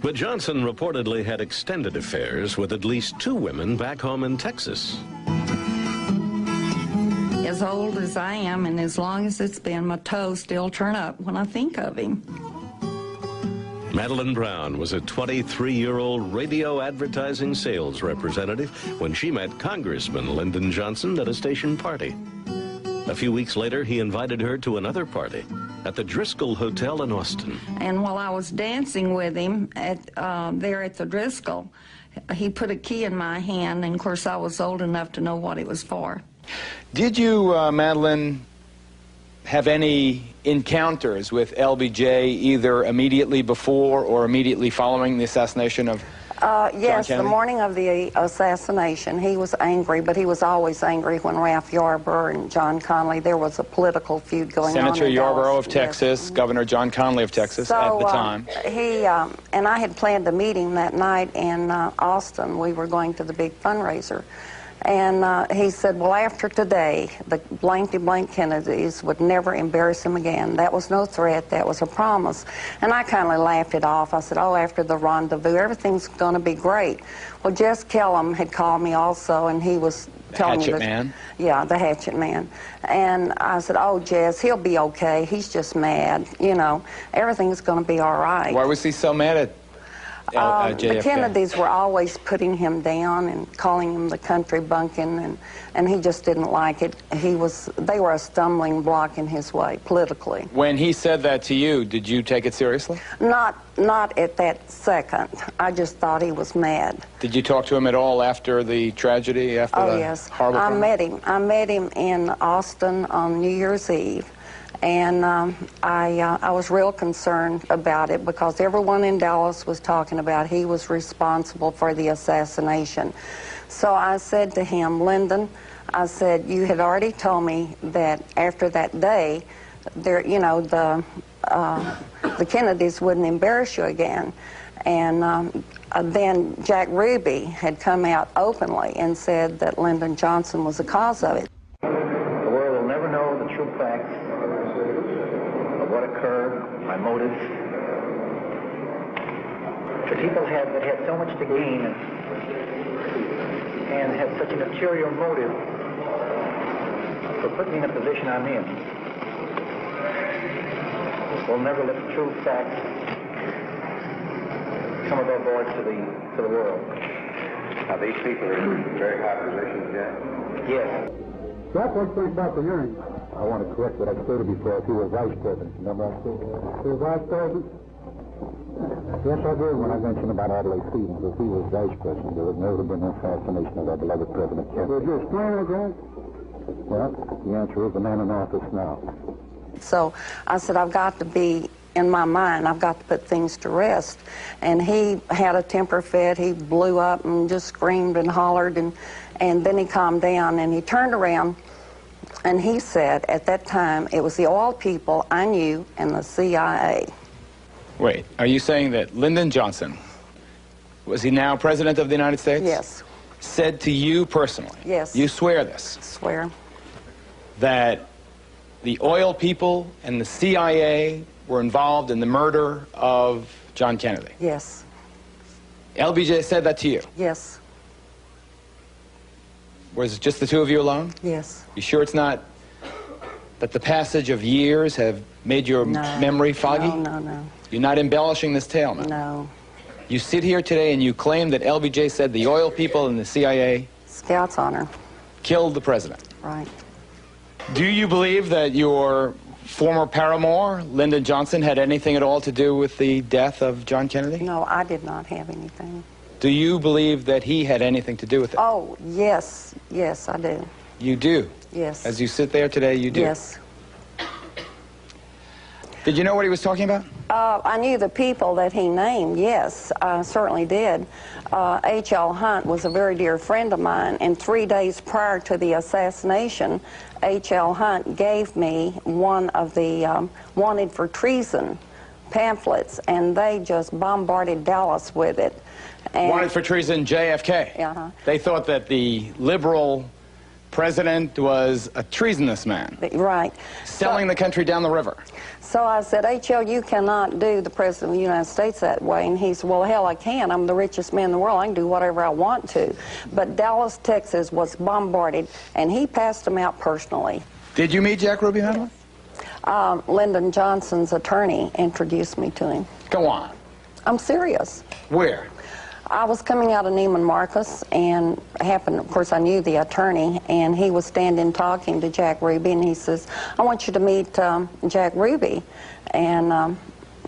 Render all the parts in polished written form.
But Johnson reportedly had extended affairs with at least 2 women back home in Texas. As old as I am and as long as it's been, my toes still turn up when I think of him. Madeleine Brown was a 23-year-old radio advertising sales representative when she met Congressman Lyndon Johnson at a station party. A few weeks later, he invited her to another party at the Driscoll Hotel in Austin. And while I was dancing with him there at the Driscoll, he put a key in my hand, and of course I was old enough to know what it was for. Did you, Madeleine, have any encounters with LBJ either immediately before or immediately following the assassination of yes, John Kennedy? The morning of the assassination, he was angry, but he was always angry when Ralph Yarborough and John Connally, there was a political feud going on. Senator Yarborough of Yes. Texas, Governor John Connally of Texas at the time. He and I had planned a meeting that night in Austin. We were going to the big fundraiser. And he said, well, after today, the blank Kennedys would never embarrass him again. That was no threat. That was a promise. And I kind of laughed it off. I said, oh, after the rendezvous, everything's going to be great. Well, Jess Kellum had called me also, and he was telling me Hatchet Man? Yeah, the Hatchet Man. And I said, oh, Jess, he'll be okay. He's just mad. You know, everything's going to be all right. Why was he so mad at JFK? The Kennedys were always putting him down and calling him the country bumpkin, and he just didn't like it. They were a stumbling block in his way, politically. When he said that to you, did you take it seriously? Not at that second. I just thought he was mad. Did you talk to him at all after the tragedy, after Oh, the yes. horrible I crime? met him. I met him in Austin on New Year's Eve. And I was real concerned about it because everyone in Dallas was talking about he was responsible for the assassination. So I said to him, Lyndon, I said, you had already told me that after that day, you know, the Kennedys wouldn't embarrass you again. And then Jack Ruby had come out openly and said that Lyndon Johnson was the cause of it. The world will never know the true facts of what occurred, my motives. The people that had so much to gain and had such an ulterior motive for putting me in the position I'm in will never let the true facts come above board to the world. Now, these people are in very high positions, Jack? Yes. Jack, what do you think about the hearing? I want to correct what I stated before. He was vice president. Remember I said he was vice president? Yes, I did when I mentioned about Adlai Stevens. If he was vice president, there would never have been an assassination of our beloved President Kennedy. Would you explain that, Jack? Well, the answer is the man in office now. So I said, I've got to be, in my mind, I've got to put things to rest. And he had a temper fit. He blew up and just screamed and hollered, and then he calmed down, and he turned around, and he said, at that time, it was the oil people I knew and the CIA. Wait, are you saying that Lyndon Johnson, was he now President of the United States? Yes. Said to you personally? Yes. You swear this? Swear. That the oil people and the CIA were involved in the murder of John Kennedy? Yes. LBJ said that to you? Yes. Was it just the two of you alone? Yes. You sure it's not that the passage of years have made your memory foggy? No. You're not embellishing this tale, man? No. You sit here today and you claim that LBJ said the oil people and the CIA... Scout's honor. ...killed the president. Right. Do you believe that your former paramour, Lyndon Johnson, had anything at all to do with the death of John Kennedy? No, I did not have anything. Do you believe that he had anything to do with it? Oh, yes. Yes, I do. You do? Yes. As you sit there today, you do? Yes. Did you know what he was talking about? I knew the people that he named, yes, I certainly did. H.L. Hunt was a very dear friend of mine, and 3 days prior to the assassination, H.L. Hunt gave me one of the wanted for treason pamphlets, and they just bombarded Dallas with it. And Wanted for treason, JFK. Uh-huh. They thought that the liberal president was a treasonous man. Right. Selling the country down the river. So I said, H.L., you cannot do the President of the United States that way. And he said, well, hell, I can. I'm the richest man in the world. I can do whatever I want to. But Dallas, Texas was bombarded, and he passed them out personally. Did you meet Jack Ruby, Madeleine? Lyndon Johnson's attorney introduced me to him. Go on. I'm serious. Where? I was coming out of Neiman Marcus, and happened, of course, I knew the attorney, and he was standing talking to Jack Ruby, and he says, I want you to meet Jack Ruby. And I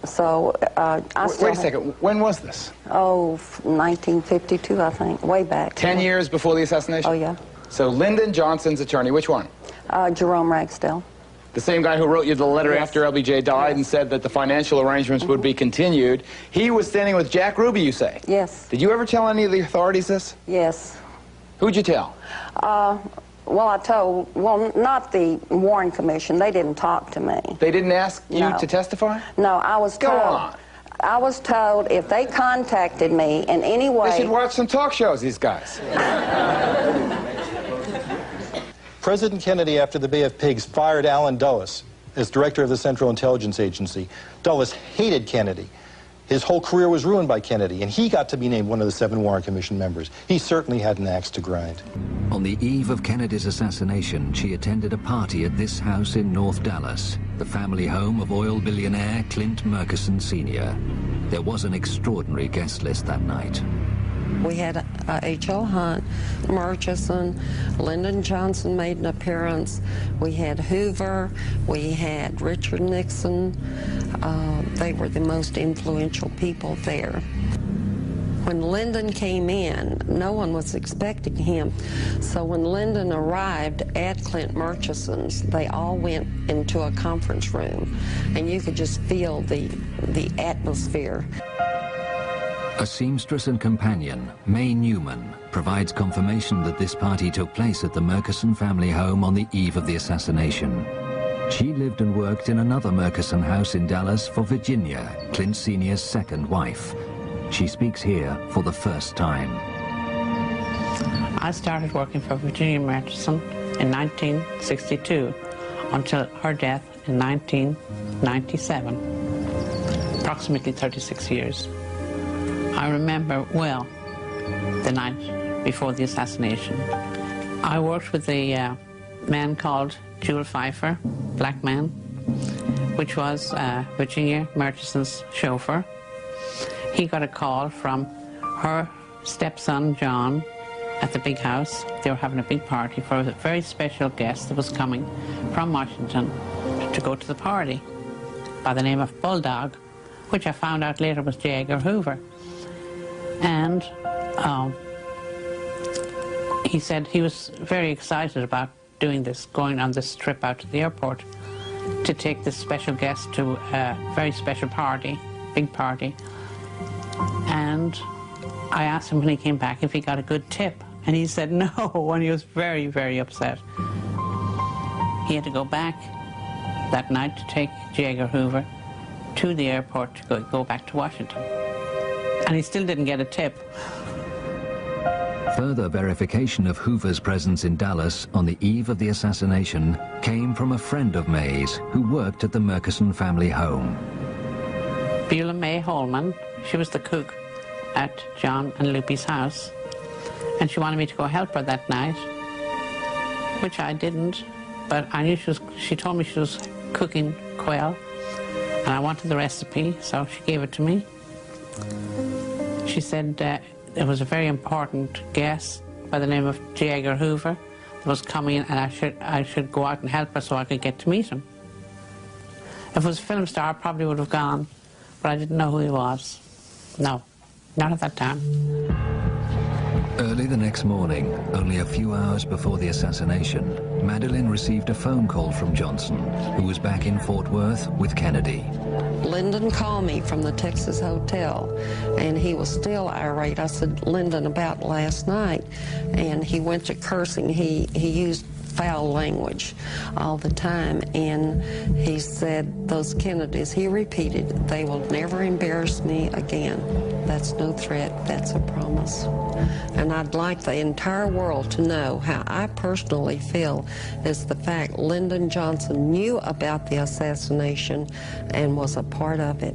still... Wait a second. When was this? Oh, 1952, I think. Way back. 10 years before the assassination? Oh, yeah. So Lyndon Johnson's attorney, which one? Jerome Ragsdale. The same guy who wrote you the letter Yes. after LBJ died Yes. and said that the financial arrangements would be continued. He was standing with Jack Ruby, you say? Yes. Did you ever tell any of the authorities this? Yes. Who'd you tell? Well, not the Warren Commission. They didn't talk to me. They didn't ask you No. to testify? No, I was told. Go on. I was told if they contacted me in any way... They should watch some talk shows, these guys. President Kennedy, after the Bay of Pigs, fired Allen Dulles as director of the Central Intelligence Agency. Dulles hated Kennedy. His whole career was ruined by Kennedy, and he got to be named one of the 7 Warren Commission members. He certainly had an axe to grind. On the eve of Kennedy's assassination, she attended a party at this house in North Dallas, the family home of oil billionaire Clint Murchison Sr. There was an extraordinary guest list that night. We had H.L. Hunt, Murchison, Lyndon Johnson made an appearance. We had Hoover, we had Richard Nixon. They were the most influential people there. When Lyndon came in, no one was expecting him. So when Lyndon arrived at Clint Murchison's, they all went into a conference room, and you could just feel the atmosphere. A seamstress and companion, May Newman, provides confirmation that this party took place at the Murchison family home on the eve of the assassination. She lived and worked in another Murchison house in Dallas for Virginia, Clint Sr.'s second wife. She speaks here for the first time. I started working for Virginia Murchison in 1962 until her death in 1997, approximately 36 years. I remember well the night before the assassination. I worked with a man called Jewel Pfeiffer, black man, which was Virginia Murchison's chauffeur. He got a call from her stepson, John, at the big house. They were having a big party for a very special guest that was coming from Washington to go to the party by the name of Bulldog, which I found out later was J. Edgar Hoover. And he said he was very excited about doing this, going on this trip out to the airport to take this special guest to a very special party, big party. And I asked him when he came back if he got a good tip, and he said no, and he was very, very upset. He had to go back that night to take J. Edgar Hoover to the airport to go back to Washington. And he still didn't get a tip. Further verification of Hoover's presence in Dallas on the eve of the assassination came from a friend of May's who worked at the Murchison family home. Beulah May Holman, she was the cook at John and Lupe's house, and she wanted me to go help her that night, which I didn't, but I knew she told me she was cooking quail, and I wanted the recipe, so she gave it to me. She said there was a very important guest by the name of J. Edgar Hoover that was coming, and I should go out and help her so I could get to meet him. If it was a film star, I probably would have gone, but I didn't know who he was. No, not at that time. Early the next morning, only a few hours before the assassination, Madeleine received a phone call from Johnson, who was back in Fort Worth with Kennedy. Lyndon called me from the Texas hotel, and he was still irate. I said, Lyndon, about last night, and he went to cursing. He used foul language all the time. And he said, those Kennedys, he repeated, they will never embarrass me again. That's no threat, that's a promise. And I'd like the entire world to know how I personally feel is the fact Lyndon Johnson knew about the assassination and was a part of it.